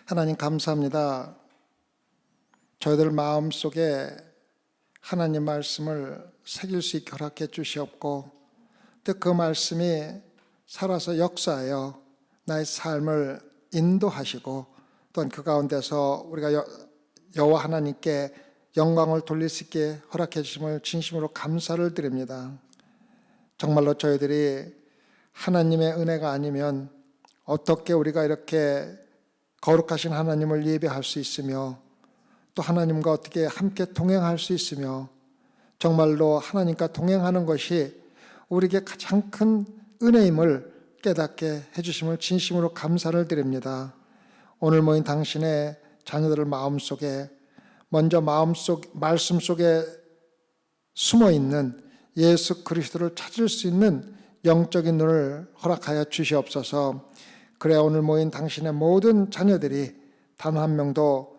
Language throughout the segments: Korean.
하나님 감사합니다. 저희들 마음속에 하나님 말씀을 새길 수 있게 허락해 주시옵고 또 그 말씀이 살아서 역사하여 나의 삶을 인도하시고 또한 그 가운데서 우리가 여호와 하나님께 영광을 돌릴 수 있게 허락해 주심을 진심으로 감사를 드립니다. 정말로 저희들이 하나님의 은혜가 아니면 어떻게 우리가 이렇게 거룩하신 하나님을 예배할 수 있으며 또 하나님과 어떻게 함께 동행할 수 있으며 정말로 하나님과 동행하는 것이 우리에게 가장 큰 은혜임을 깨닫게 해주심을 진심으로 감사를 드립니다. 오늘 모인 당신의 자녀들의 마음속에 먼저 말씀 속에 숨어있는 예수 그리스도를 찾을 수 있는 영적인 눈을 허락하여 주시옵소서. 그래 오늘 모인 당신의 모든 자녀들이 단 한 명도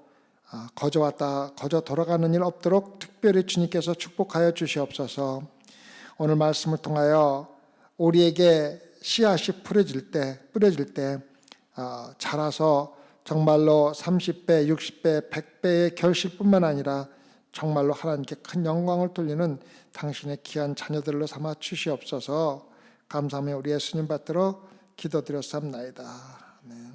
거저 왔다 거저 돌아가는 일 없도록 특별히 주님께서 축복하여 주시옵소서. 오늘 말씀을 통하여 우리에게 씨앗이 뿌려질 때 자라서 정말로 30배, 60배, 100배의 결실뿐만 아니라 정말로 하나님께 큰 영광을 돌리는 당신의 귀한 자녀들로 삼아 주시옵소서. 감사하며 우리 예수님 받들어 기도드렸사옵나이다. 아멘.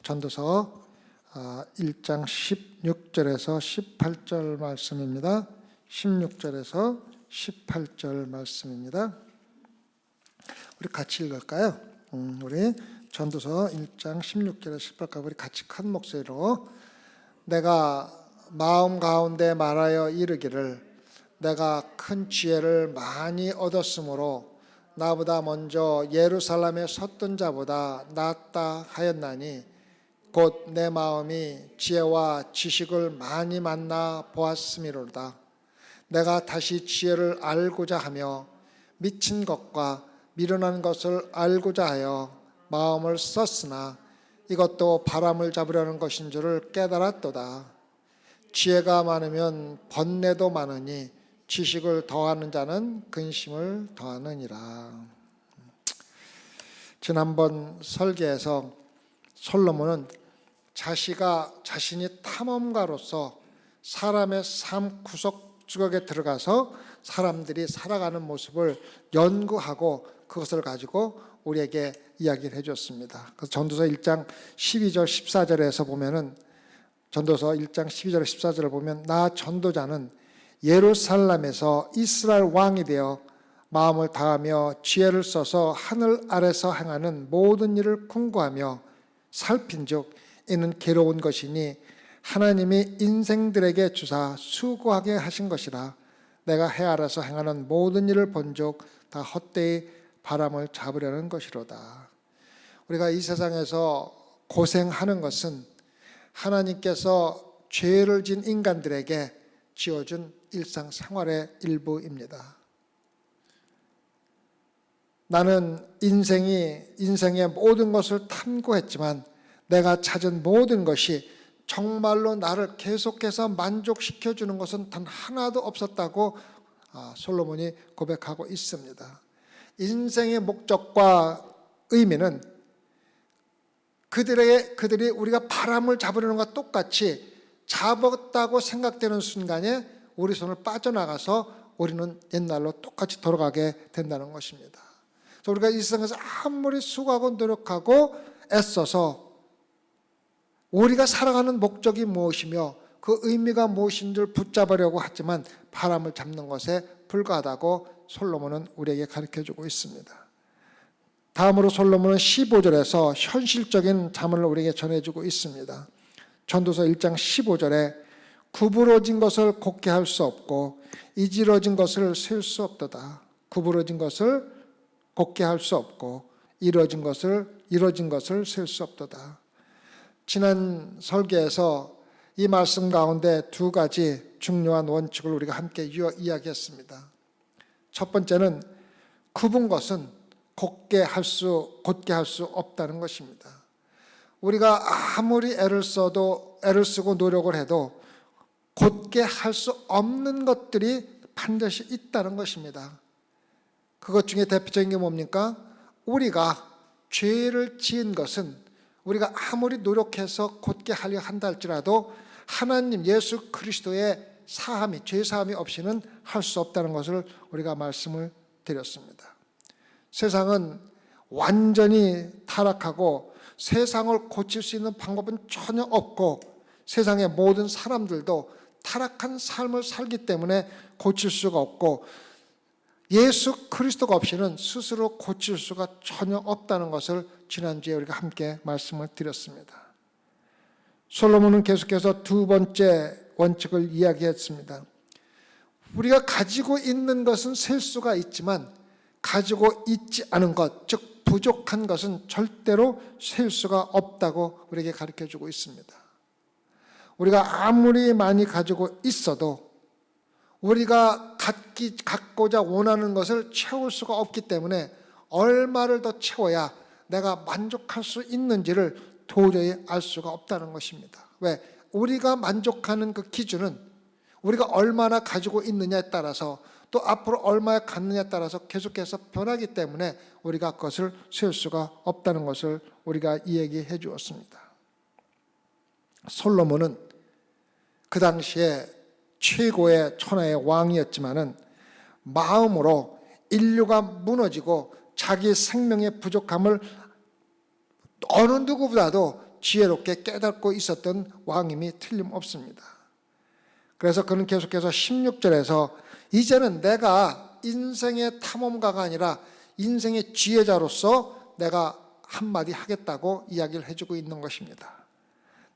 전도서 1장 16절에서 18절 말씀입니다. 16절에서 18절 말씀입니다. 우리 같이 읽을까요? 우리 전도서 1장 16절에서 18절까지 우리 같이 큰 목소리로 내가 마음 가운데 말하여 이르기를 내가 큰 지혜를 많이 얻었으므로 나보다 먼저 예루살렘에 섰던 자보다 낫다 하였나니 곧 내 마음이 지혜와 지식을 많이 만나 보았음이로다. 내가 다시 지혜를 알고자 하며 미친 것과 미련한 것을 알고자 하여 마음을 썼으나 이것도 바람을 잡으려는 것인 줄을 깨달았도다. 지혜가 많으면 번뇌도 많으니 지식을 더하는 자는 근심을 더하느니라. 지난번 설계에서 솔로몬은 자신이 탐험가로서 사람의 삶 구석구석에 들어가서 사람들이 살아가는 모습을 연구하고 그것을 가지고 우리에게 이야기를 해줬습니다. 그래서 전도서 1장 12절 14절에서 보면은 전도서 1장 12절 14절을 보면 나 전도자는 예루살렘에서 이스라엘 왕이 되어 마음을 다하며 지혜를 써서 하늘 아래서 행하는 모든 일을 궁구하며 살핀즉 이는 괴로운 것이니 하나님이 인생들에게 주사 수고하게 하신 것이라. 내가 해 아래서 행하는 모든 일을 본즉 다 헛되이 바람을 잡으려는 것이로다. 우리가 이 세상에서 고생하는 것은 하나님께서 죄를 진 인간들에게 지어준 일상생활의 일부입니다. 나는 인생의 모든 것을 탐구했지만 내가 찾은 모든 것이 정말로 나를 계속해서 만족시켜주는 것은 단 하나도 없었다고 솔로몬이 고백하고 있습니다. 인생의 목적과 의미는 그들이 우리가 바람을 잡으려는 것과 똑같이 잡았다고 생각되는 순간에 우리 손을 빠져나가서 우리는 옛날로 똑같이 돌아가게 된다는 것입니다. 그래서 우리가 이 세상에서 아무리 수고하고 노력하고 애써서 우리가 살아가는 목적이 무엇이며 그 의미가 무엇인지를 붙잡으려고 하지만 바람을 잡는 것에 불과하다고 솔로몬은 우리에게 가르쳐주고 있습니다. 다음으로 솔로몬은 15절에서 현실적인 자문을 우리에게 전해주고 있습니다. 전도서 1장 15절에 구부러진 것을 곧게 할 수 없고 이지러진 것을 셀 수 없도다. 구부러진 것을 곧게 할 수 없고 이러진 것을 셀 수 없도다. 지난 설계에서 이 말씀 가운데 두 가지 중요한 원칙을 우리가 함께 이야기했습니다. 첫 번째는 굽은 것은 곧게 할 수 없다는 것입니다. 우리가 아무리 애를 쓰고 노력을 해도 곧게 할 수 없는 것들이 반드시 있다는 것입니다. 그것 중에 대표적인 게 뭡니까? 우리가 죄를 지은 것은 우리가 아무리 노력해서 곧게 하려 한다 할지라도 하나님 예수 그리스도의 사함이, 죄 사함이 없이는 할 수 없다는 것을 우리가 말씀을 드렸습니다. 세상은 완전히 타락하고 세상을 고칠 수 있는 방법은 전혀 없고, 세상의 모든 사람들도 타락한 삶을 살기 때문에 고칠 수가 없고, 예수 그리스도가 없이는 스스로 고칠 수가 전혀 없다는 것을 지난주에 우리가 함께 말씀을 드렸습니다. 솔로몬은 계속해서 두 번째 원칙을 이야기했습니다. 우리가 가지고 있는 것은 셀 수가 있지만 가지고 있지 않은 것, 즉 부족한 것은 절대로 셀 수가 없다고 우리에게 가르쳐주고 있습니다. 우리가 아무리 많이 가지고 있어도 우리가 갖고자 원하는 것을 채울 수가 없기 때문에 얼마를 더 채워야 내가 만족할 수 있는지를 도저히 알 수가 없다는 것입니다. 왜? 우리가 만족하는 그 기준은 우리가 얼마나 가지고 있느냐에 따라서, 또 앞으로 얼마에 갖느냐에 따라서 계속해서 변하기 때문에 우리가 그것을 셀 수가 없다는 것을 우리가 이야기해 주었습니다. 솔로몬은 그 당시에 최고의 천하의 왕이었지만은 마음으로 인류가 무너지고 자기 생명의 부족함을 어느 누구보다도 지혜롭게 깨닫고 있었던 왕임이 틀림없습니다. 그래서 그는 계속해서 16절에서 이제는 내가 인생의 탐험가가 아니라 인생의 지혜자로서 내가 한마디 하겠다고 이야기를 해주고 있는 것입니다.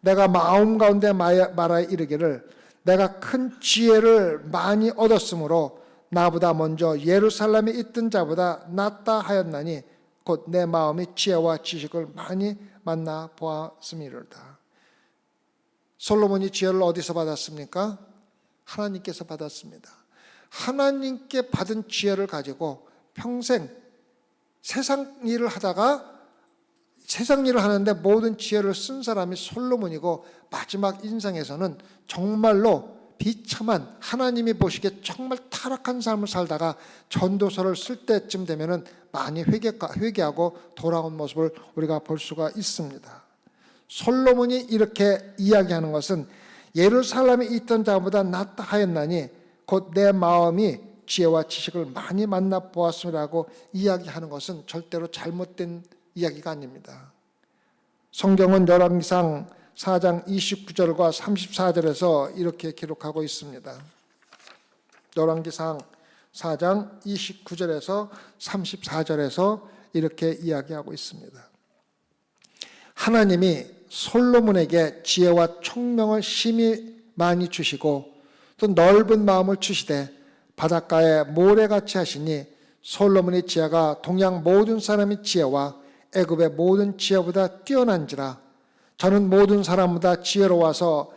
내가 마음 가운데 말하여 이르기를 내가 큰 지혜를 많이 얻었으므로 나보다 먼저 예루살렘에 있던 자보다 낫다 하였나니 곧 내 마음이 지혜와 지식을 많이 만나 보았음이로다. 솔로몬이 지혜를 어디서 받았습니까? 하나님께서 받았습니다. 하나님께 받은 지혜를 가지고 평생 세상 일을 하다가 세상 일을 하는데 모든 지혜를 쓴 사람이 솔로몬이고, 마지막 인생에서는 정말로 비참한, 하나님이 보시기에 정말 타락한 삶을 살다가 전도서를 쓸 때쯤 되면은 많이 회개하고 돌아온 모습을 우리가 볼 수가 있습니다. 솔로몬이 이렇게 이야기하는 것은 예루살렘에 있던 자보다 낫다 하였나니 곧 내 마음이 지혜와 지식을 많이 만나 보았음이라고 이야기하는 것은 절대로 잘못된 이야기가 아닙니다. 성경은 열왕기상 4장 29절과 34절에서 이렇게 기록하고 있습니다. 열왕기상 4장 29절에서 34절에서 이렇게 이야기하고 있습니다. 하나님이 솔로몬에게 지혜와 총명을 심히 많이 주시고 또 넓은 마음을 주시되 바닷가에 모래같이 하시니 솔로몬의 지혜가 동양 모든 사람의 지혜와 애굽의 모든 지혜보다 뛰어난지라. 저는 모든 사람보다 지혜로워서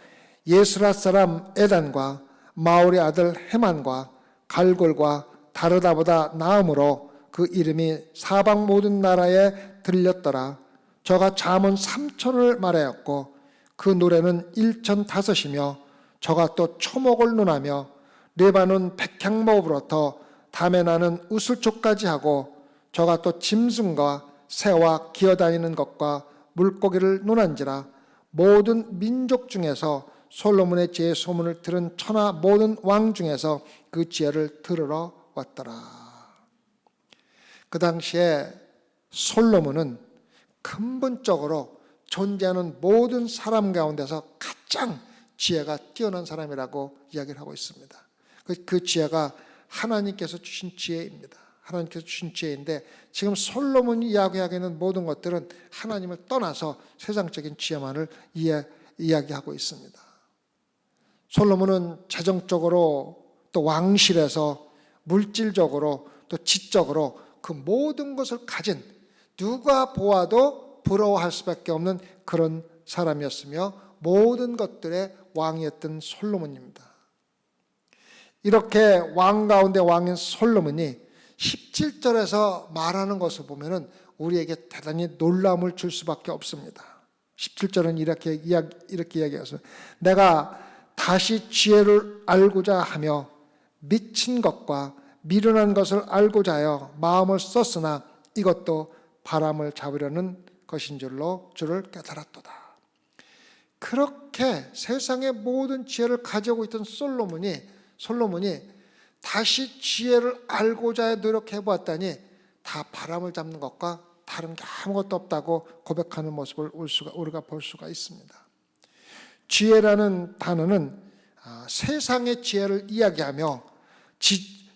예스라 사람 에단과 마올의 아들 헤만과 갈골과 다르다보다 나음으로 그 이름이 사방 모든 나라에 들렸더라. 저가 잠언 3천을 말하였고 그 노래는 1,500이며 저가 또 초목을 논하며 레바논 백향목으로부터 담에 나는 우슬초까지 하고 저가 또 짐승과 새와 기어다니는 것과 물고기를 논한지라. 모든 민족 중에서 솔로몬의 지혜 소문을 들은 천하 모든 왕 중에서 그 지혜를 들으러 왔더라. 그 당시에 솔로몬은 근본적으로 존재하는 모든 사람 가운데서 가장 지혜가 뛰어난 사람이라고 이야기를 하고 있습니다. 그 지혜가 하나님께서 주신 지혜입니다. 하나님께서 주신 지혜인데 지금 솔로몬이 이야기하고 있는 모든 것들은 하나님을 떠나서 세상적인 지혜만을 이야기하고 있습니다. 솔로몬은 재정적으로 또 왕실에서 물질적으로 또 지적으로 그 모든 것을 가진, 누가 보아도 부러워할 수밖에 없는 그런 사람이었으며 모든 것들의 왕이었던 솔로몬입니다. 이렇게 왕 가운데 왕인 솔로몬이 17절에서 말하는 것을 보면은 우리에게 대단히 놀라움을 줄 수밖에 없습니다. 17절은 이렇게 이야기해서 내가 다시 지혜를 알고자 하며 미친 것과 미련한 것을 알고자 하여 마음을 썼으나 이것도 바람을 잡으려는 것인 줄을 깨달았도다. 그렇게 세상의 모든 지혜를 가지고 있던 솔로몬이 다시 지혜를 알고자 노력해 보았더니 다 바람을 잡는 것과 다른 게 아무것도 없다고 고백하는 모습을 우리가 볼 수가 있습니다. 지혜라는 단어는 세상의 지혜를 이야기하며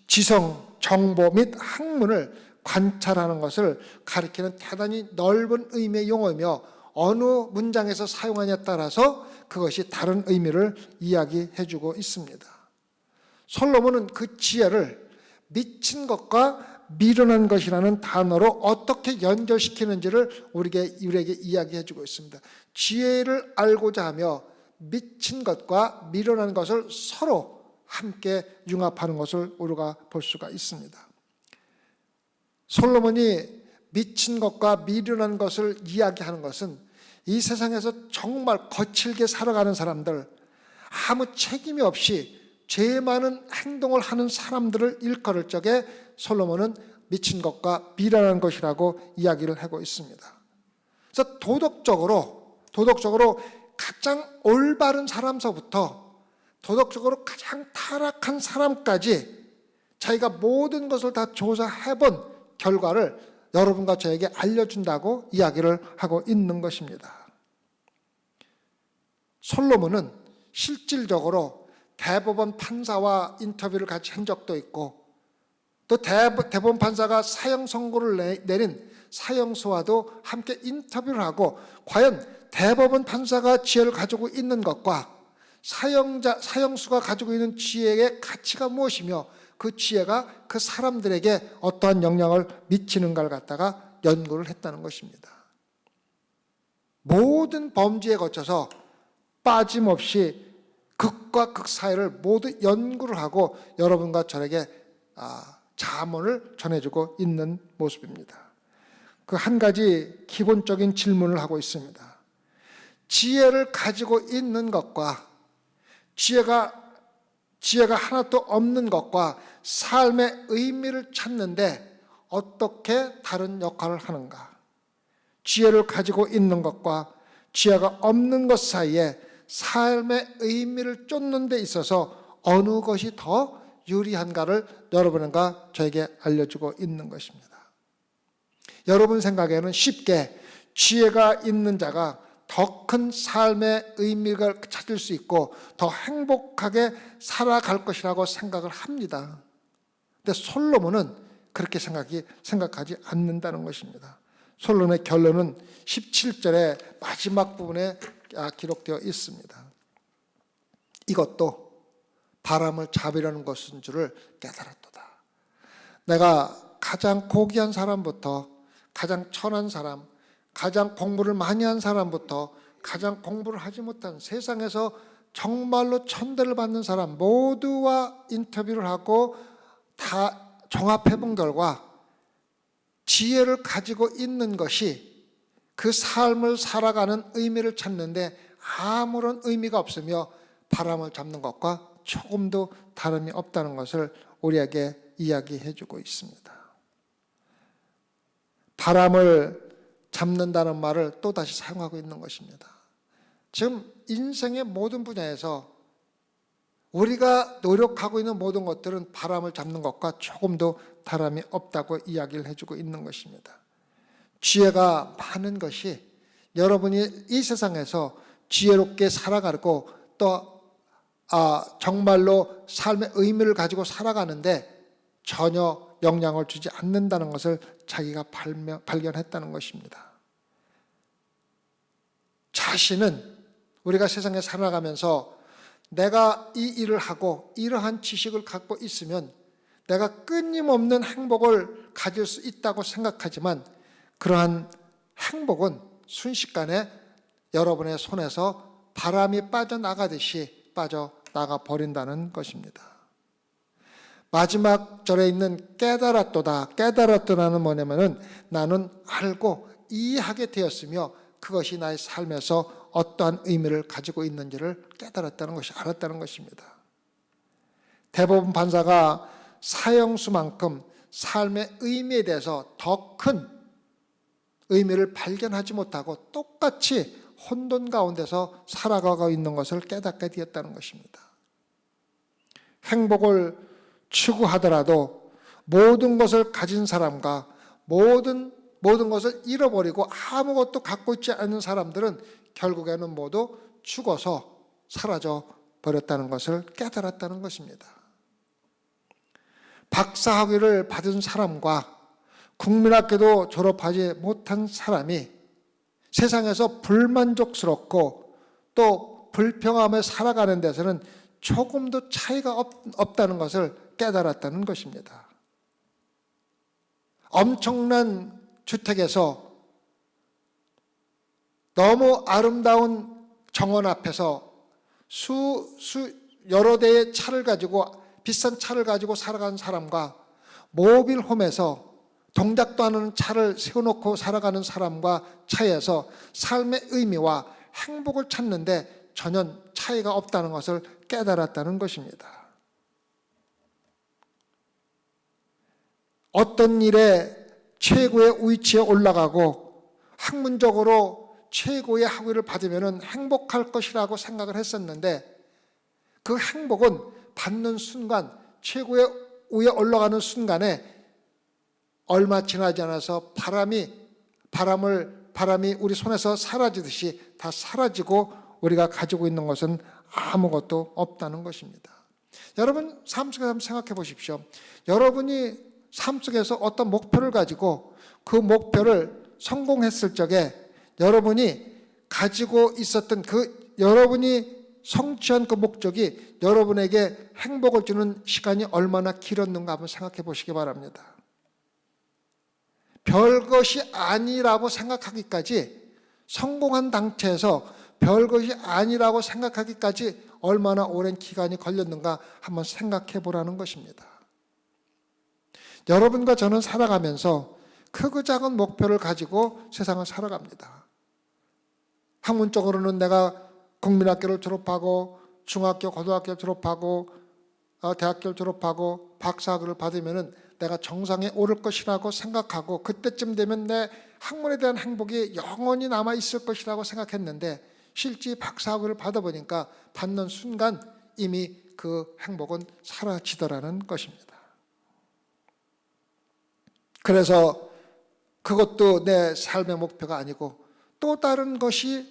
지성, 정보 및 학문을 관찰하는 것을 가리키는 대단히 넓은 의미의 용어이며 어느 문장에서 사용하냐에 따라서 그것이 다른 의미를 이야기해주고 있습니다. 솔로몬은 그 지혜를 미친 것과 미련한 것이라는 단어로 어떻게 연결시키는지를 우리에게 이야기해주고 있습니다. 지혜를 알고자 하며 미친 것과 미련한 것을 서로 함께 융합하는 것을 우리가 볼 수가 있습니다. 솔로몬이 미친 것과 미련한 것을 이야기하는 것은 이 세상에서 정말 거칠게 살아가는 사람들, 아무 책임이 없이 죄 많은 행동을 하는 사람들을 일컬을 적에 솔로몬은 미친 것과 미련한 것이라고 이야기를 하고 있습니다. 그래서 도덕적으로 가장 올바른 사람서부터 도덕적으로 가장 타락한 사람까지 자기가 모든 것을 다 조사해본 결과를 여러분과 저에게 알려준다고 이야기를 하고 있는 것입니다. 솔로몬은 실질적으로 대법원 판사와 인터뷰를 같이 한 적도 있고 또 대법원 판사가 사형 선고를 내린 사형수와도 함께 인터뷰를 하고 과연 대법원 판사가 지혜를 가지고 있는 것과 사형수가 가지고 있는 지혜의 가치가 무엇이며 그 지혜가 그 사람들에게 어떠한 영향을 미치는가를 갖다가 연구를 했다는 것입니다. 모든 범죄에 거쳐서 빠짐없이 극과 극 사이를 모두 연구를 하고 여러분과 저에게 자문을 전해주고 있는 모습입니다. 그 한 가지 기본적인 질문을 하고 있습니다. 지혜를 가지고 있는 것과 지혜가 하나도 없는 것과 삶의 의미를 찾는데 어떻게 다른 역할을 하는가? 지혜를 가지고 있는 것과 지혜가 없는 것 사이에 삶의 의미를 쫓는 데 있어서 어느 것이 더 유리한가를 여러분과 저에게 알려주고 있는 것입니다. 여러분 생각에는 쉽게 지혜가 있는 자가 더 큰 삶의 의미를 찾을 수 있고 더 행복하게 살아갈 것이라고 생각을 합니다. 근데 솔로몬은 그렇게 생각하지 않는다는 것입니다. 솔로몬의 결론은 17절의 마지막 부분에 기록되어 있습니다. 이것도 바람을 잡으려는 것인 줄을 깨달았도다. 내가 가장 고귀한 사람부터 가장 천한 사람, 가장 공부를 많이 한 사람부터 가장 공부를 하지 못한 세상에서 정말로 천대를 받는 사람 모두와 인터뷰를 하고 다 종합해 본 결과 지혜를 가지고 있는 것이 그 삶을 살아가는 의미를 찾는데 아무런 의미가 없으며 바람을 잡는 것과 조금도 다름이 없다는 것을 우리에게 이야기해 주고 있습니다. 바람을 잡는다는 말을 또다시 사용하고 있는 것입니다. 지금 인생의 모든 분야에서 우리가 노력하고 있는 모든 것들은 바람을 잡는 것과 조금도 다름이 없다고 이야기를 해주고 있는 것입니다. 지혜가 많은 것이 여러분이 이 세상에서 지혜롭게 살아가고 또 정말로 삶의 의미를 가지고 살아가는데 전혀 영향을 주지 않는다는 것을 자기가 발견했다는 것입니다. 자신은 우리가 세상에 살아가면서 내가 이 일을 하고 이러한 지식을 갖고 있으면 내가 끊임없는 행복을 가질 수 있다고 생각하지만 그러한 행복은 순식간에 여러분의 손에서 바람이 빠져나가듯이 빠져나가 버린다는 것입니다. 마지막 절에 있는 깨달았도다. 깨달았도라는 뭐냐면은 나는 알고 이해하게 되었으며 그것이 나의 삶에서 어떠한 의미를 가지고 있는지를 깨달았다는 것이 알았다는 것입니다. 대법원 판사가 사형수만큼 삶의 의미에 대해서 더 큰 의미를 발견하지 못하고 똑같이 혼돈 가운데서 살아가고 있는 것을 깨닫게 되었다는 것입니다. 행복을 추구하더라도 모든 것을 가진 사람과 모든 것을 잃어버리고 아무것도 갖고 있지 않은 사람들은 결국에는 모두 죽어서 사라져 버렸다는 것을 깨달았다는 것입니다. 박사학위를 받은 사람과 국민학교도 졸업하지 못한 사람이 세상에서 불만족스럽고 또 불평하며 살아가는 데서는 조금도 차이가 없다는 것을 깨달았다는 것입니다. 엄청난 주택에서 너무 아름다운 정원 앞에서 여러 대의 차를 가지고 비싼 차를 가지고 살아가는 사람과 모빌홈에서 동작도 않은 차를 세워놓고 살아가는 사람과 차이에서 삶의 의미와 행복을 찾는데 전혀 차이가 없다는 것을 깨달았다는 것입니다. 어떤 일에 최고의 위치에 올라가고 학문적으로 최고의 학위를 받으면 행복할 것이라고 생각을 했었는데 그 행복은 받는 순간, 최고의 위에 올라가는 순간에 얼마 지나지 않아서 바람이 우리 손에서 사라지듯이 다 사라지고 우리가 가지고 있는 것은 아무것도 없다는 것입니다. 여러분 삶 속에서 한번 생각해 보십시오. 여러분이 삶 속에서 어떤 목표를 가지고 그 목표를 성공했을 적에 여러분이 가지고 있었던 여러분이 성취한 그 목적이 여러분에게 행복을 주는 시간이 얼마나 길었는가 한번 생각해 보시기 바랍니다. 별것이 아니라고 생각하기까지, 성공한 당체에서 별것이 아니라고 생각하기까지 얼마나 오랜 기간이 걸렸는가 한번 생각해 보라는 것입니다. 여러분과 저는 살아가면서 크고 작은 목표를 가지고 세상을 살아갑니다. 학문적으로는 내가 국민학교를 졸업하고 중학교, 고등학교를 졸업하고 대학교를 졸업하고 박사학위를 받으면은 내가 정상에 오를 것이라고 생각하고 그때쯤 되면 내 학문에 대한 행복이 영원히 남아 있을 것이라고 생각했는데 실제 박사학위를 받아보니까 받는 순간 이미 그 행복은 사라지더라는 것입니다. 그래서 그것도 내 삶의 목표가 아니고 또 다른 것을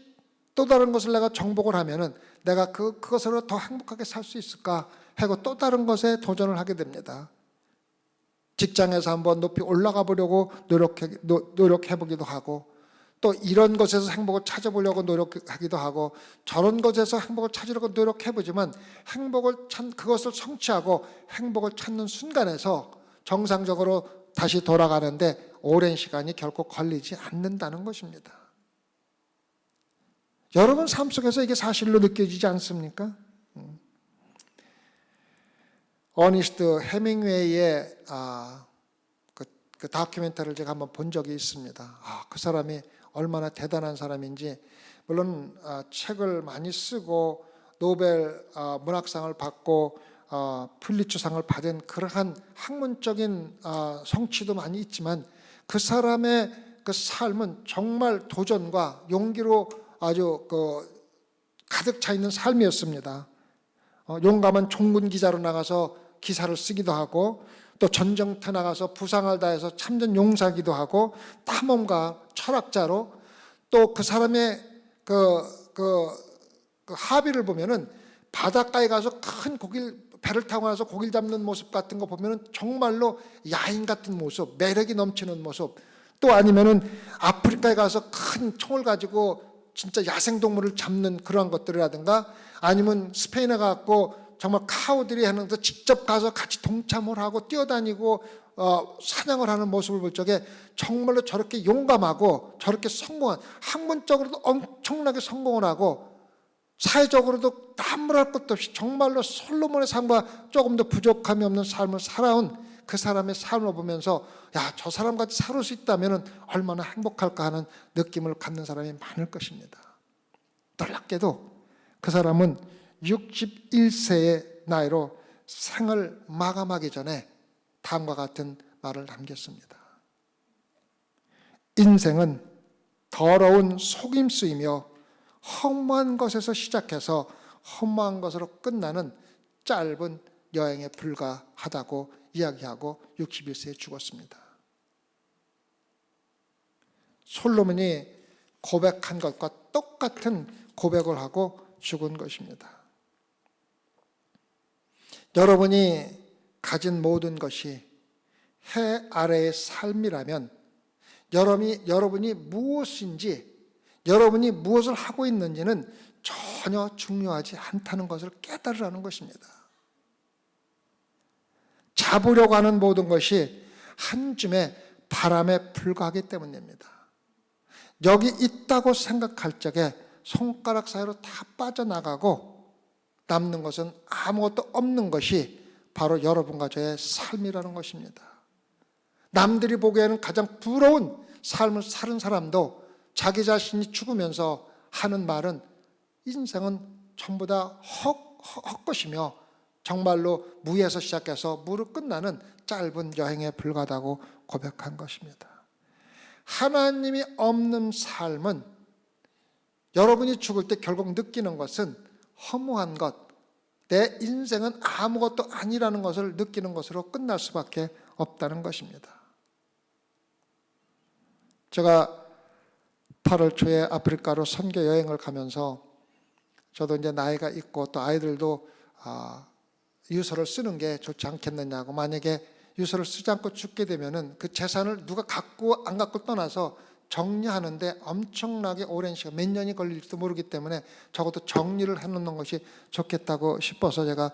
내가 정복을 하면은 내가 그것으로 더 행복하게 살 수 있을까 하고 또 다른 것에 도전을 하게 됩니다. 직장에서 한번 높이 올라가 보려고 노력해 보기도 하고 또 이런 것에서 행복을 찾아보려고 노력하기도 하고 저런 것에서 행복을 찾으려고 노력해 보지만 그것을 성취하고 행복을 찾는 순간에서 정상적으로 다시 돌아가는데 오랜 시간이 결코 걸리지 않는다는 것입니다. 여러분 삶 속에서 이게 사실로 느껴지지 않습니까? 어니스트 헤밍웨이의 그 다큐멘터리를 제가 한번 본 적이 있습니다. 그 사람이 얼마나 대단한 사람인지, 물론 책을 많이 쓰고 노벨 문학상을 받고 퓰리처상을 받은 그러한 학문적인 성취도 많이 있지만 그 사람의 그 삶은 정말 도전과 용기로 아주 가득 차 있는 삶이었습니다. 용감한 총군 기자로 나가서 기사를 쓰기도 하고 또 전쟁터 나가서 부상을 다해서 참전 용사기도 하고 탐험가, 철학자로 또 그 사람의 그 합의를 보면은 바닷가에 가서 큰 배를 타고 나서 고기를 잡는 모습 같은 거 보면은 정말로 야인 같은 모습, 매력이 넘치는 모습, 또 아니면은 아프리카에 가서 큰 총을 가지고 진짜 야생동물을 잡는 그러한 것들이라든가 아니면 스페인에 가고 정말 카우들이 하는 데 직접 가서 같이 동참을 하고 뛰어다니고 사냥을 하는 모습을 볼 적에 정말로 저렇게 용감하고 저렇게 성공한, 학문적으로도 엄청나게 성공을 하고 사회적으로도 남물할 것도 없이 정말로 솔로몬의 삶과 조금 더 부족함이 없는 삶을 살아온 그 사람의 삶을 보면서 저 사람같이 살을 수 있다면 얼마나 행복할까 하는 느낌을 갖는 사람이 많을 것입니다. 놀랍게도 그 사람은 61세의 나이로 생을 마감하기 전에 다음과 같은 말을 남겼습니다. 인생은 더러운 속임수이며 허무한 것에서 시작해서 허무한 것으로 끝나는 짧은 여행에 불과하다고 이야기하고 61세에 죽었습니다. 솔로몬이 고백한 것과 똑같은 고백을 하고 죽은 것입니다. 여러분이 가진 모든 것이 해 아래의 삶이라면 여러분이 무엇인지, 여러분이 무엇을 하고 있는지는 전혀 중요하지 않다는 것을 깨달으라는 것입니다. 잡으려고 하는 모든 것이 한 줌의 바람에 불과하기 때문입니다. 여기 있다고 생각할 적에 손가락 사이로 다 빠져나가고 남는 것은 아무것도 없는 것이 바로 여러분과 저의 삶이라는 것입니다. 남들이 보기에는 가장 부러운 삶을 사는 사람도 자기 자신이 죽으면서 하는 말은 인생은 전부 다 헛것이며 정말로 무에서 시작해서 무로 끝나는 짧은 여행에 불과하다고 고백한 것입니다. 하나님이 없는 삶은 여러분이 죽을 때 결국 느끼는 것은 허무한 것, 내 인생은 아무것도 아니라는 것을 느끼는 것으로 끝날 수밖에 없다는 것입니다. 제가 8월 초에 아프리카로 선교 여행을 가면서 저도 이제 나이가 있고 또 아이들도 유서를 쓰는 게 좋지 않겠느냐고, 만약에 유서를 쓰지 않고 죽게 되면은 그 재산을 누가 갖고 안 갖고 떠나서 정리하는데 엄청나게 오랜 시간, 몇 년이 걸릴지도 모르기 때문에 적어도 정리를 해놓는 것이 좋겠다고 싶어서 제가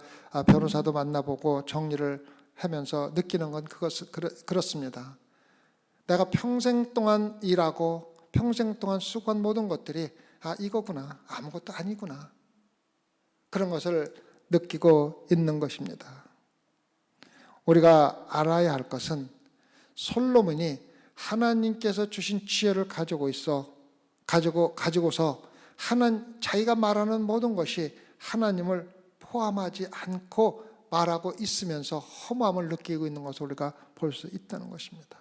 변호사도 만나보고 정리를 하면서 느끼는 건 그렇습니다. 내가 평생 동안 일하고 평생 동안 수고한 모든 것들이 이거구나, 아무것도 아니구나, 그런 것을 느끼고 있는 것입니다. 우리가 알아야 할 것은 솔로몬이 하나님께서 주신 지혜를 가지고서 자기가 말하는 모든 것이 하나님을 포함하지 않고 말하고 있으면서 허무함을 느끼고 있는 것을 우리가 볼 수 있다는 것입니다.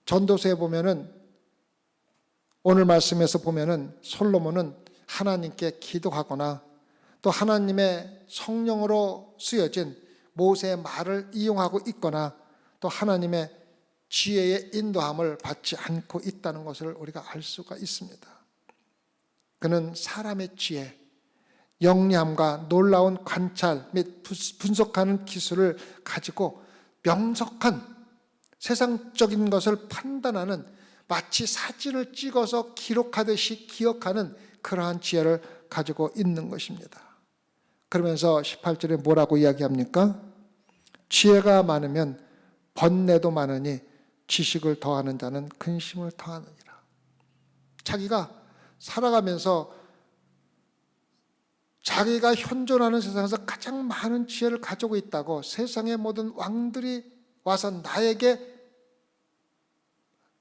전도서에 보면은, 오늘 말씀에서 보면은 솔로몬은 하나님께 기도하거나 또 하나님의 성령으로 쓰여진 모세의 말을 이용하고 있거나 또 하나님의 지혜의 인도함을 받지 않고 있다는 것을 우리가 알 수가 있습니다. 그는 사람의 지혜, 영리함과 놀라운 관찰 및 분석하는 기술을 가지고 명석한 세상적인 것을 판단하는, 마치 사진을 찍어서 기록하듯이 기억하는 그러한 지혜를 가지고 있는 것입니다. 그러면서 18절에 뭐라고 이야기합니까? 지혜가 많으면 번뇌도 많으니 지식을 더하는 자는 근심을 더하느니라. 자기가 살아가면서 자기가 현존하는 세상에서 가장 많은 지혜를 가지고 있다고 세상의 모든 왕들이 와서 나에게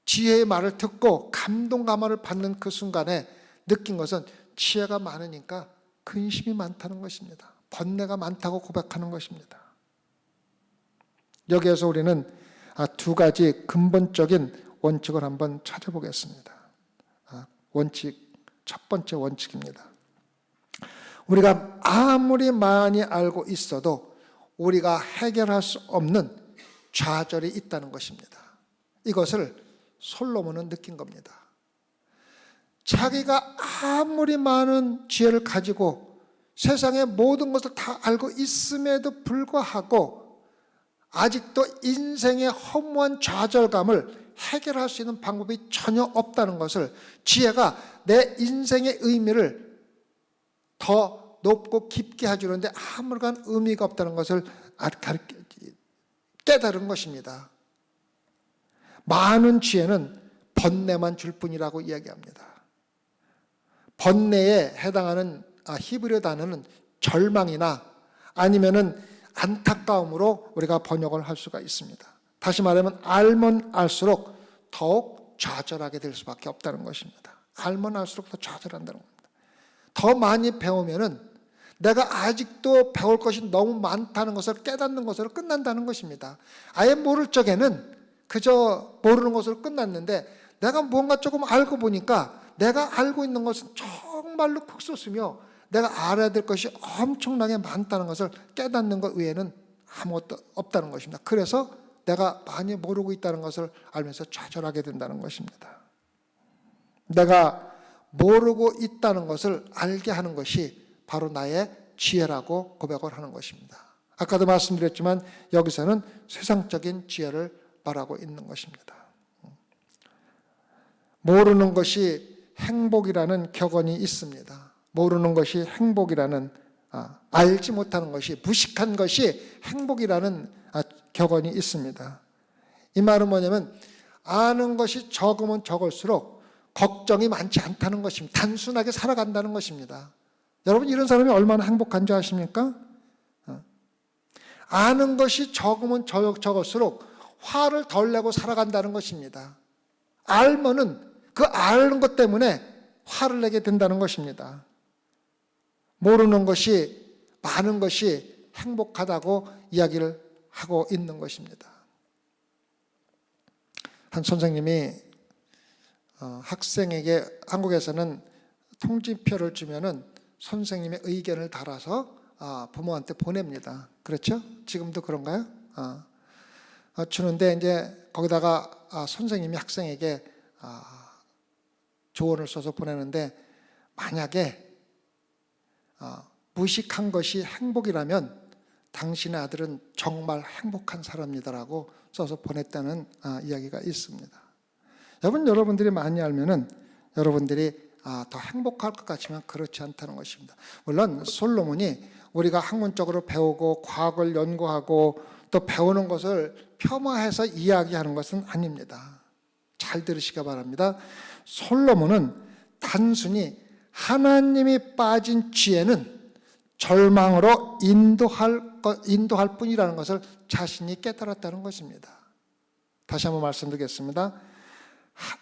지혜의 말을 듣고 감동감화를 받는 그 순간에 느낀 것은 지혜가 많으니까 근심이 많다는 것입니다. 번뇌가 많다고 고백하는 것입니다. 여기에서 우리는 두 가지 근본적인 원칙을 한번 찾아보겠습니다. 첫 번째 원칙입니다. 우리가 아무리 많이 알고 있어도 우리가 해결할 수 없는 좌절이 있다는 것입니다. 이것을 솔로몬은 느낀 겁니다. 자기가 아무리 많은 지혜를 가지고 세상의 모든 것을 다 알고 있음에도 불구하고 아직도 인생의 허무한 좌절감을 해결할 수 있는 방법이 전혀 없다는 것을, 지혜가 내 인생의 의미를 더 높고 깊게 해주는데 아무런 의미가 없다는 것을 깨달은 것입니다. 많은 지혜는 번뇌만 줄 뿐이라고 이야기합니다. 번뇌에 해당하는 히브리어 단어는 절망이나 아니면은 안타까움으로 우리가 번역을 할 수가 있습니다. 다시 말하면 알면 알수록 더욱 좌절하게 될 수밖에 없다는 것입니다. 알면 알수록 더 좌절한다는 겁니다. 더 많이 배우면은 내가 아직도 배울 것이 너무 많다는 것을 깨닫는 것으로 끝난다는 것입니다. 아예 모를 적에는 그저 모르는 것으로 끝났는데 내가 무언가 조금 알고 보니까 내가 알고 있는 것은 정말로 극소수며 내가 알아야 될 것이 엄청나게 많다는 것을 깨닫는 것 외에는 아무것도 없다는 것입니다. 그래서 내가 많이 모르고 있다는 것을 알면서 좌절하게 된다는 것입니다. 내가 모르고 있다는 것을 알게 하는 것이 바로 나의 지혜라고 고백을 하는 것입니다. 아까도 말씀드렸지만 여기서는 세상적인 지혜를 말하고 있는 것입니다. 모르는 것이 행복이라는 격언이 있습니다. 모르는 것이 행복이라는, 알지 못하는 것이, 무식한 것이 행복이라는 격언이 있습니다. 이 말은 뭐냐면 아는 것이 적으면 적을수록 걱정이 많지 않다는 것입니다. 단순하게 살아간다는 것입니다. 여러분, 이런 사람이 얼마나 행복한 줄 아십니까? 아는 것이 적으면 적을수록 화를 덜 내고 살아간다는 것입니다. 알면은 그 아는 것 때문에 화를 내게 된다는 것입니다. 모르는 것이, 많은 것이 행복하다고 이야기를 하고 있는 것입니다. 한 선생님이 학생에게, 한국에서는 통지표를 주면은 선생님의 의견을 달아서 부모한테 보냅니다. 그렇죠? 지금도 그런가요? 주는데 이제 거기다가 선생님이 학생에게 조언을 써서 보내는데, 만약에 무식한 것이 행복이라면 당신의 아들은 정말 행복한 사람이다라고 써서 보냈다는 이야기가 있습니다. 여러분들이 많이 알면은 여러분들이 더 행복할 것 같지만 그렇지 않다는 것입니다. 물론 솔로몬이 우리가 학문적으로 배우고 과학을 연구하고 또 배우는 것을 폄하해서 이야기하는 것은 아닙니다. 잘 들으시기 바랍니다. 솔로몬은 단순히 하나님이 빠진 지혜는 절망으로 인도할 뿐이라는 것을 자신이 깨달았다는 것입니다. 다시 한번 말씀드리겠습니다.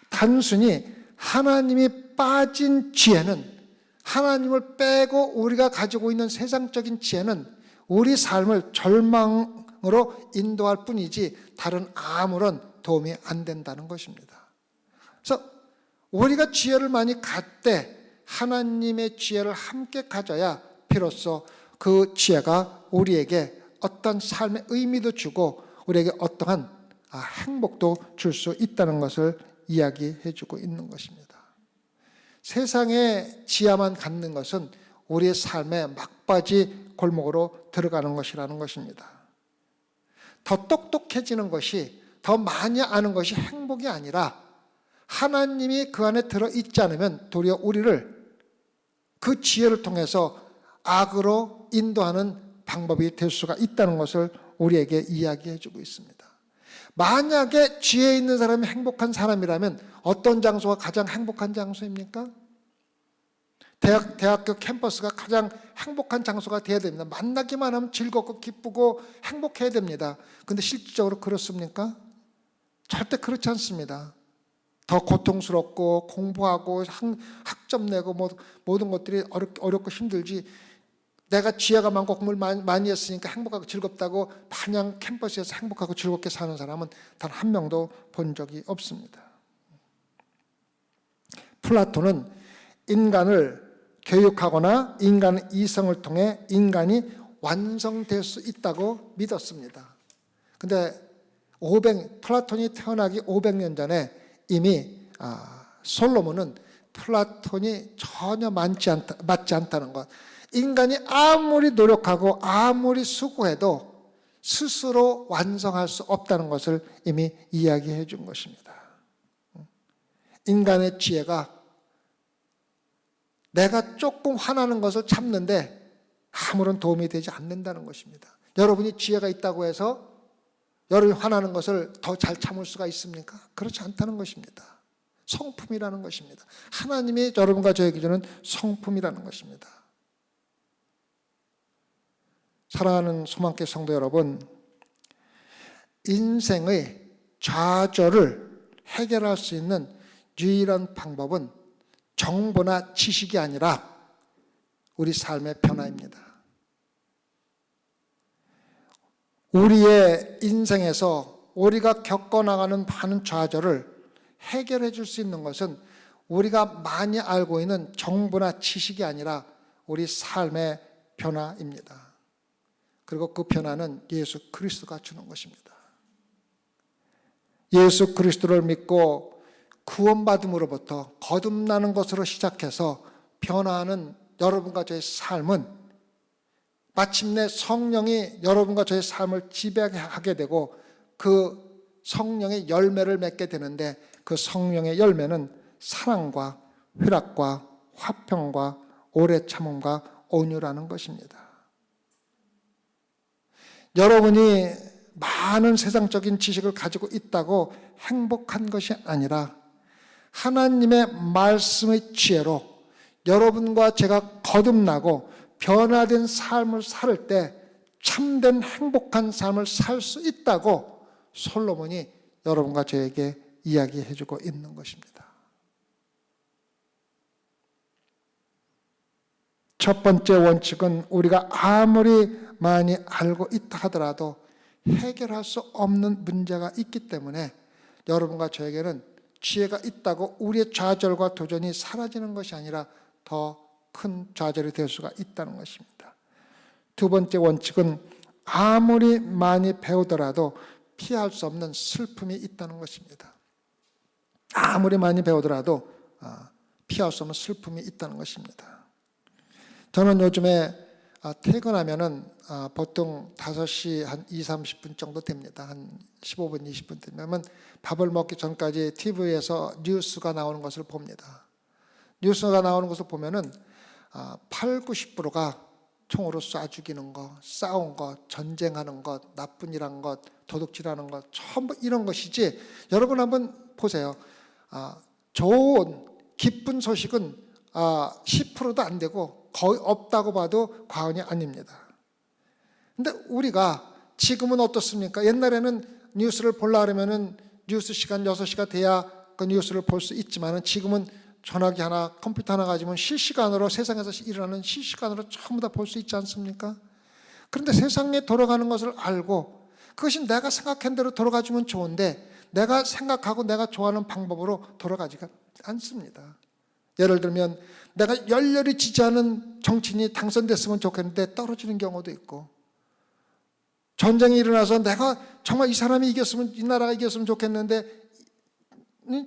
단순히 하나님이 빠진 지혜는, 하나님을 빼고 우리가 가지고 있는 세상적인 지혜는 우리 삶을 절망으로 인도할 뿐이지 다른 아무런 도움이 안 된다는 것입니다. 그래서 우리가 지혜를 많이 갖되 하나님의 지혜를 함께 가져야 비로소 그 지혜가 우리에게 어떤 삶의 의미도 주고 우리에게 어떠한 행복도 줄 수 있다는 것을 이야기해 주고 있는 것입니다. 세상의 지혜만 갖는 것은 우리의 삶의 막바지 골목으로 들어가는 것이라는 것입니다. 더 똑똑해지는 것이, 더 많이 아는 것이 행복이 아니라 하나님이 그 안에 들어있지 않으면 도리어 우리를 그 지혜를 통해서 악으로 인도하는 방법이 될 수가 있다는 것을 우리에게 이야기해 주고 있습니다. 만약에 지혜 있는 사람이 행복한 사람이라면 어떤 장소가 가장 행복한 장소입니까? 대학교 캠퍼스가 가장 행복한 장소가 되어야 됩니다. 만나기만 하면 즐겁고 기쁘고 행복해야 됩니다. 그런데 실질적으로 그렇습니까? 절대 그렇지 않습니다. 더 고통스럽고 공부하고 학점 내고 모든 것들이 어렵고 힘들지, 내가 지혜가 많고 공부를 많이 했으니까 행복하고 즐겁다고 마냥 캠퍼스에서 행복하고 즐겁게 사는 사람은 단 한 명도 본 적이 없습니다. 플라톤은 인간을 교육하거나 인간의 이성을 통해 인간이 완성될 수 있다고 믿었습니다. 근데 플라톤이 태어나기 500년 전에 이미 솔로몬은 플라톤이 전혀 맞지 않다는 것, 인간이 아무리 노력하고 아무리 수고해도 스스로 완성할 수 없다는 것을 이미 이야기해 준 것입니다. 인간의 지혜가 내가 조금 화나는 것을 참는데 아무런 도움이 되지 않는다는 것입니다. 여러분이 지혜가 있다고 해서 여러분이 화나는 것을 더 잘 참을 수가 있습니까? 그렇지 않다는 것입니다. 성품이라는 것입니다. 하나님이 여러분과 저에게 주는 성품이라는 것입니다. 사랑하는 소망교회 성도 여러분, 인생의 좌절을 해결할 수 있는 유일한 방법은 정보나 지식이 아니라 우리 삶의 변화입니다. 우리의 인생에서 우리가 겪어나가는 많은 좌절을 해결해 줄 수 있는 것은 우리가 많이 알고 있는 정보나 지식이 아니라 우리 삶의 변화입니다. 그리고 그 변화는 예수 그리스도가 주는 것입니다. 예수 그리스도를 믿고 구원받음으로부터 거듭나는 것으로 시작해서 변화하는 여러분과 저의 삶은 마침내 성령이 여러분과 저의 삶을 지배하게 되고 그 성령의 열매를 맺게 되는데, 그 성령의 열매는 사랑과 희락과 화평과 오래 참음과 온유라는 것입니다. 여러분이 많은 세상적인 지식을 가지고 있다고 행복한 것이 아니라 하나님의 말씀의 지혜로 여러분과 제가 거듭나고 변화된 삶을 살 때 참된 행복한 삶을 살 수 있다고 솔로몬이 여러분과 저에게 이야기해 주고 있는 것입니다. 첫 번째 원칙은 우리가 아무리 많이 알고 있다 하더라도 해결할 수 없는 문제가 있기 때문에 여러분과 저에게는 지혜가 있다고 우리의 좌절과 도전이 사라지는 것이 아니라 더 큰 좌절이 될 수가 있다는 것입니다. 두 번째 원칙은 아무리 많이 배우더라도 피할 수 없는 슬픔이 있다는 것입니다. 아무리 많이 배우더라도 피할 수 없는 슬픔이 있다는 것입니다. 저는 요즘에 퇴근하면은 보통 5시 한 30분 정도 됩니다. 한 15분, 20분 되면 밥을 먹기 전까지 TV에서 뉴스가 나오는 것을 봅니다. 뉴스가 나오는 것을 보면은 8, 90%가 총으로 쏴 죽이는 것, 싸운 것, 전쟁하는 것, 나쁜 일한 것, 도둑질하는 것, 전부 이런 것이지. 여러분 한번 보세요. 좋은 기쁜 소식은 10%도 안 되고 거의 없다고 봐도 과언이 아닙니다. 근데 우리가 지금은 어떻습니까? 옛날에는 뉴스를 보려고 하면은 뉴스 시간 6시가 돼야 그 뉴스를 볼 수 있지만은 지금은 전화기 하나, 컴퓨터 하나 가지면 실시간으로 세상에서 일어나는 실시간으로 전부 다 볼 수 있지 않습니까? 그런데 세상에 돌아가는 것을 알고 그것이 내가 생각한 대로 돌아가주면 좋은데 내가 생각하고 내가 좋아하는 방법으로 돌아가지가 않습니다. 예를 들면 내가 열렬히 지지하는 정치인이 당선됐으면 좋겠는데 떨어지는 경우도 있고, 전쟁이 일어나서 내가 정말 이 사람이 이겼으면, 이 나라가 이겼으면 좋겠는데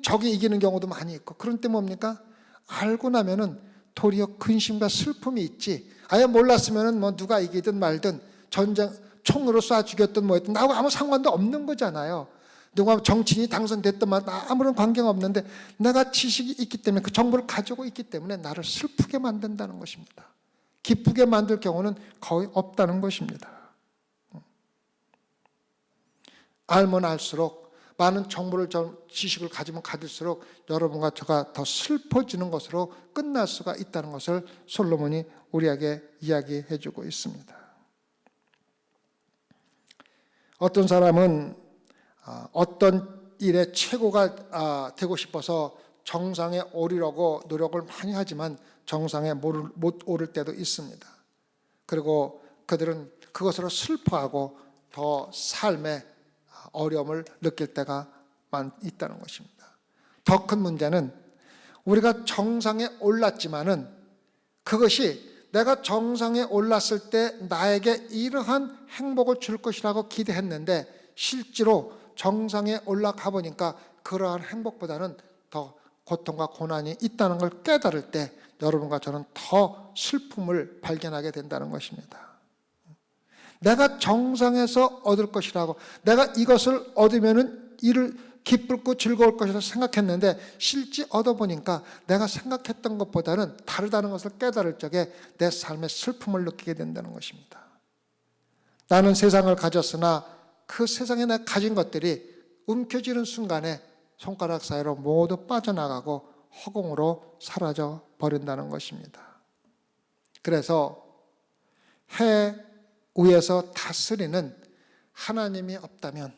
적이 이기는 경우도 많이 있고, 그런 때 뭡니까? 알고 나면은 도리어 근심과 슬픔이 있지. 아예 몰랐으면은 뭐 누가 이기든 말든 전쟁 총으로 쏴 죽였든 뭐했든 나하고 아무 상관도 없는 거잖아요. 누가 정치인이 당선됐든 말 아무런 관계가 없는데 내가 지식이 있기 때문에 그 정보를 가지고 있기 때문에 나를 슬프게 만든다는 것입니다. 기쁘게 만들 경우는 거의 없다는 것입니다. 알면 알수록, 많은 정보를, 지식을 가지면 가질수록 여러분과 저가 더 슬퍼지는 것으로 끝날 수가 있다는 것을 솔로몬이 우리에게 이야기해 주고 있습니다. 어떤 사람은 어떤 일의 최고가 되고 싶어서 정상에 오르려고 노력을 많이 하지만 정상에 못 오를 때도 있습니다. 그리고 그들은 그것으로 슬퍼하고 더 삶에 어려움을 느낄 때가 있다는 것입니다. 더 큰 문제는 우리가 정상에 올랐지만은 그것이 내가 정상에 올랐을 때 나에게 이러한 행복을 줄 것이라고 기대했는데 실제로 정상에 올라가 보니까 그러한 행복보다는 더 고통과 고난이 있다는 걸 깨달을 때 여러분과 저는 더 슬픔을 발견하게 된다는 것입니다. 내가 정상에서 얻을 것이라고, 내가 이것을 얻으면은 이를 기쁘고 즐거울 것이라고 생각했는데 실제 얻어보니까 내가 생각했던 것보다는 다르다는 것을 깨달을 적에 내 삶의 슬픔을 느끼게 된다는 것입니다. 나는 세상을 가졌으나 그 세상에 내가 가진 것들이 움켜쥐는 순간에 손가락 사이로 모두 빠져나가고 허공으로 사라져 버린다는 것입니다. 그래서 해 위에서 다스리는 하나님이 없다면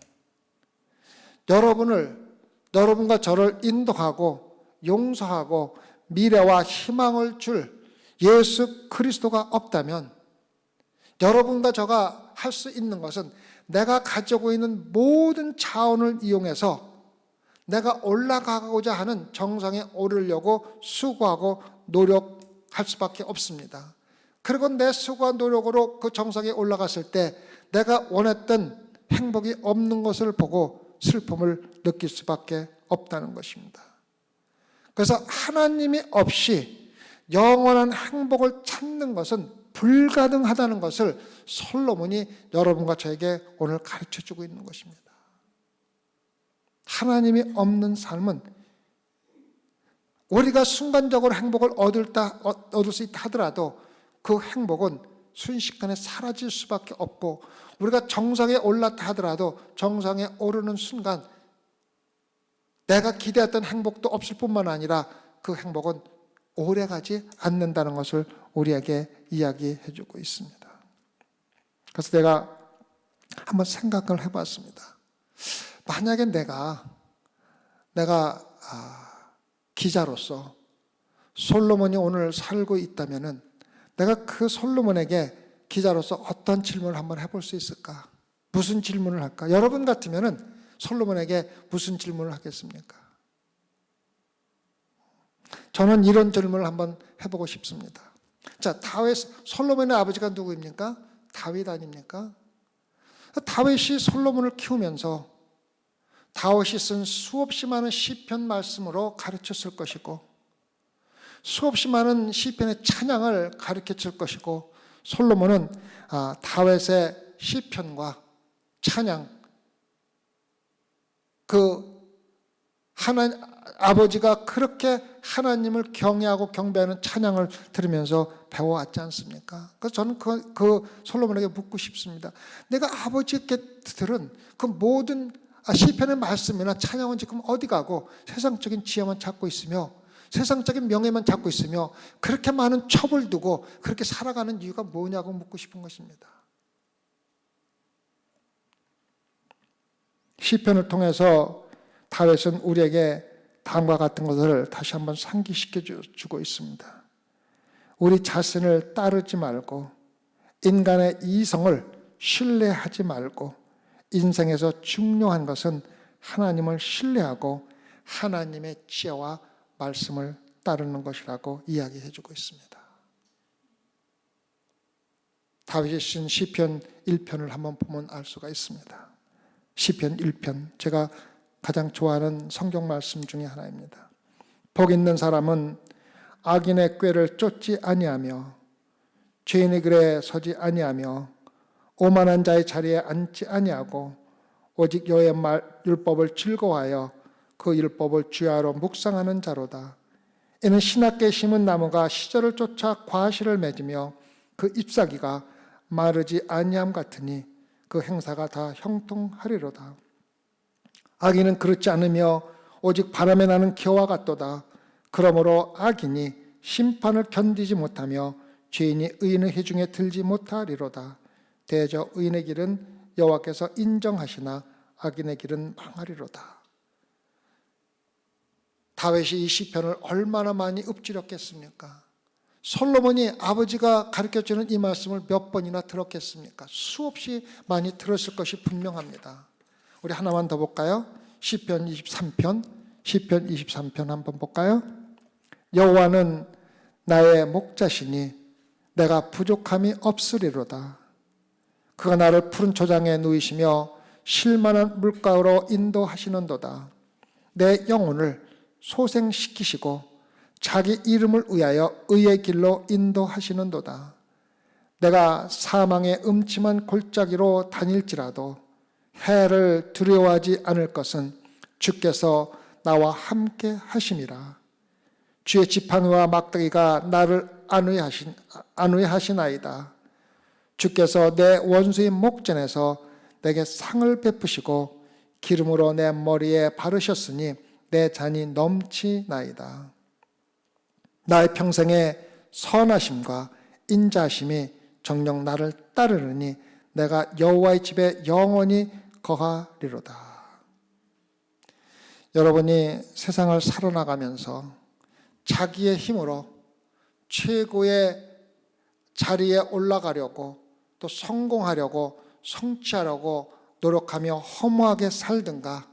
여러분과 저를 인도하고 용서하고 미래와 희망을 줄 예수 그리스도가 없다면 여러분과 저가 할 수 있는 것은 내가 가지고 있는 모든 자원을 이용해서 내가 올라가고자 하는 정상에 오르려고 수고하고 노력할 수밖에 없습니다. 그리고 내 수고와 노력으로 그 정상에 올라갔을 때 내가 원했던 행복이 없는 것을 보고 슬픔을 느낄 수밖에 없다는 것입니다. 그래서 하나님이 없이 영원한 행복을 찾는 것은 불가능하다는 것을 솔로몬이 여러분과 저에게 오늘 가르쳐주고 있는 것입니다. 하나님이 없는 삶은 우리가 순간적으로 행복을 얻을 수 있다 하더라도 그 행복은 순식간에 사라질 수밖에 없고, 우리가 정상에 올랐다 하더라도 정상에 오르는 순간 내가 기대했던 행복도 없을 뿐만 아니라 그 행복은 오래가지 않는다는 것을 우리에게 이야기해 주고 있습니다. 그래서 내가 한번 생각을 해봤습니다. 만약에 내가 기자로서 솔로몬이 오늘 살고 있다면은 내가 그 솔로몬에게 기자로서 어떤 질문을 한번 해볼 수 있을까? 무슨 질문을 할까? 여러분 같으면은 솔로몬에게 무슨 질문을 하겠습니까? 저는 이런 질문을 한번 해보고 싶습니다. 자, 솔로몬의 아버지가 누구입니까? 다윗 아닙니까? 다윗이 솔로몬을 키우면서 다윗이 쓴 수없이 많은 시편 말씀으로 가르쳤을 것이고, 수없이 많은 시편의 찬양을 가르쳤을 것이고, 솔로몬은 다윗의 시편과 찬양, 아버지가 그렇게 하나님을 경외하고 경배하는 찬양을 들으면서 배워왔지 않습니까? 그래서 저는 그 솔로몬에게 묻고 싶습니다. 내가 아버지께 들은 그 모든 시편의 말씀이나 찬양은 지금 어디 가고 세상적인 지혜만 찾고 있으며 세상적인 명예만 찾고 있으며 그렇게 많은 첩을 두고 그렇게 살아가는 이유가 뭐냐고 묻고 싶은 것입니다. 시편을 통해서 다윗은 우리에게 다음과 같은 것을 다시 한번 상기시켜 주고 있습니다. 우리 자신을 따르지 말고 인간의 이성을 신뢰하지 말고 인생에서 중요한 것은 하나님을 신뢰하고 하나님의 지혜와 말씀을 따르는 것이라고 이야기해 주고 있습니다. 다윗이 쓴 시편 1편을 한번 보면 알 수가 있습니다. 시편 1편, 제가 가장 좋아하는 성경 말씀 중에 하나입니다. 복 있는 사람은 악인의 꾀를 쫓지 아니하며 죄인의 길에 서지 아니하며 오만한 자의 자리에 앉지 아니하고 오직 여호와의 율법을 즐거워하여 그 율법을 주야로 묵상하는 자로다. 이는 신학계 심은 나무가 시절을 쫓아 과실을 맺으며 그 잎사귀가 마르지 아니함 같으니 그 행사가 다 형통하리로다. 악인은 그렇지 않으며 오직 바람에 나는 겨와 같도다. 그러므로 악인이 심판을 견디지 못하며 죄인이 의인의 회중에 들지 못하리로다. 대저 의인의 길은 여호와께서 인정하시나 악인의 길은 망하리로다. 다윗이 이 시편을 얼마나 많이 읊조렸겠습니까? 솔로몬이 아버지가 가르쳐주는 이 말씀을 몇 번이나 들었겠습니까? 수없이 많이 들었을 것이 분명합니다. 우리 하나만 더 볼까요? 시편 23편 한번 볼까요? 여호와는 나의 목자시니 내가 부족함이 없으리로다. 그가 나를 푸른 초장에 누이시며 쉴만한 물가로 인도하시는도다. 내 영혼을 소생시키시고 자기 이름을 위하여 의의 길로 인도하시는도다. 내가 사망의 음침한 골짜기로 다닐지라도 해를 두려워하지 않을 것은 주께서 나와 함께 하심이라. 주의 지팡이와 막대기가 나를 안위하시나이다. 주께서 내 원수인 목전에서 내게 상을 베푸시고 기름으로 내 머리에 바르셨으니 내 잔이 넘치나이다. 나의 평생의 선하심과 인자하심이 정녕 나를 따르느니 내가 여호와의 집에 영원히 거하리로다. 여러분이 세상을 살아나가면서 자기의 힘으로 최고의 자리에 올라가려고 또 성공하려고 성취하려고 노력하며 허무하게 살든가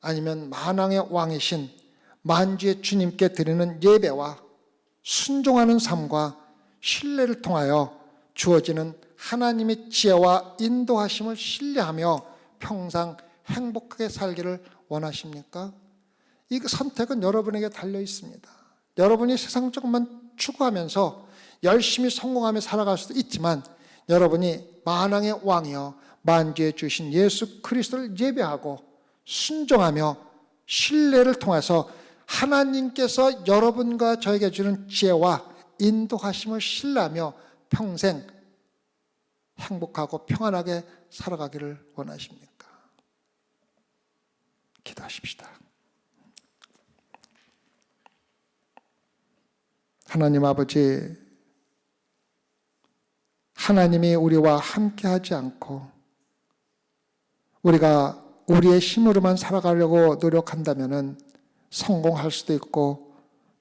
아니면 만왕의 왕이신 만주의 주님께 드리는 예배와 순종하는 삶과 신뢰를 통하여 주어지는 하나님의 지혜와 인도하심을 신뢰하며 평생 행복하게 살기를 원하십니까? 이 선택은 여러분에게 달려 있습니다. 여러분이 세상적만 추구하면서 열심히 성공하며 살아갈 수도 있지만 여러분이 만왕의 왕이여 만주에 주신 예수 그리스도를 예배하고 순종하며 신뢰를 통해서 하나님께서 여러분과 저에게 주는 지혜와 인도하심을 신뢰하며 평생 행복하고 평안하게 살아가기를 원하십니까? 기도하십시다. 하나님 아버지, 하나님이 우리와 함께하지 않고 우리가 우리의 힘으로만 살아가려고 노력한다면 성공할 수도 있고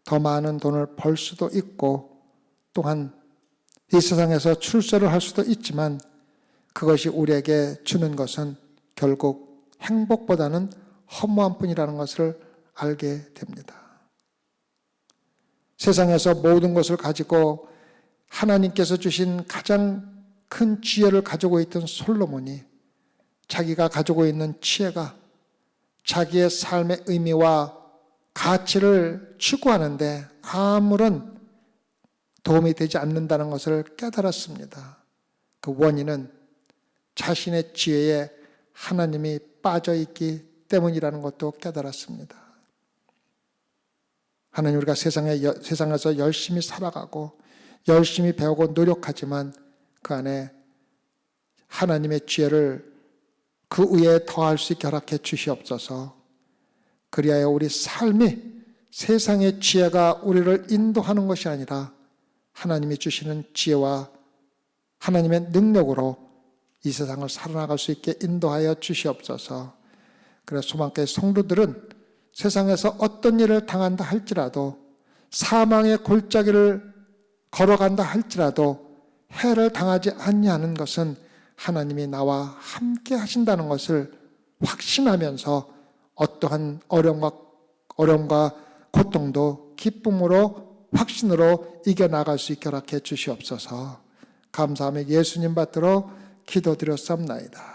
더 많은 돈을 벌 수도 있고 또한 이 세상에서 출세를 할 수도 있지만 그것이 우리에게 주는 것은 결국 행복보다는 허무한 뿐이라는 것을 알게 됩니다. 세상에서 모든 것을 가지고 하나님께서 주신 가장 큰 지혜를 가지고 있던 솔로몬이 자기가 가지고 있는 지혜가 자기의 삶의 의미와 가치를 추구하는데 아무런 도움이 되지 않는다는 것을 깨달았습니다. 그 원인은 자신의 지혜에 하나님이 빠져있기 때문이라는 것도 깨달았습니다. 하나님, 우리가 세상에서 열심히 살아가고 열심히 배우고 노력하지만 그 안에 하나님의 지혜를 그 위에 더할 수 있게 허락해 주시옵소서. 그리하여 우리 삶이 세상의 지혜가 우리를 인도하는 것이 아니라 하나님이 주시는 지혜와 하나님의 능력으로 이 세상을 살아나갈 수 있게 인도하여 주시옵소서. 그래서 소망교회 성도들은 세상에서 어떤 일을 당한다 할지라도 사망의 골짜기를 걸어간다 할지라도 해를 당하지 아니하는 것은 하나님이 나와 함께 하신다는 것을 확신하면서 어떠한 어려움과 고통도 기쁨으로 확신으로 이겨나갈 수 있게 허락해 주시옵소서. 감사하며 예수님 받들어 기도드렸사옵나이다.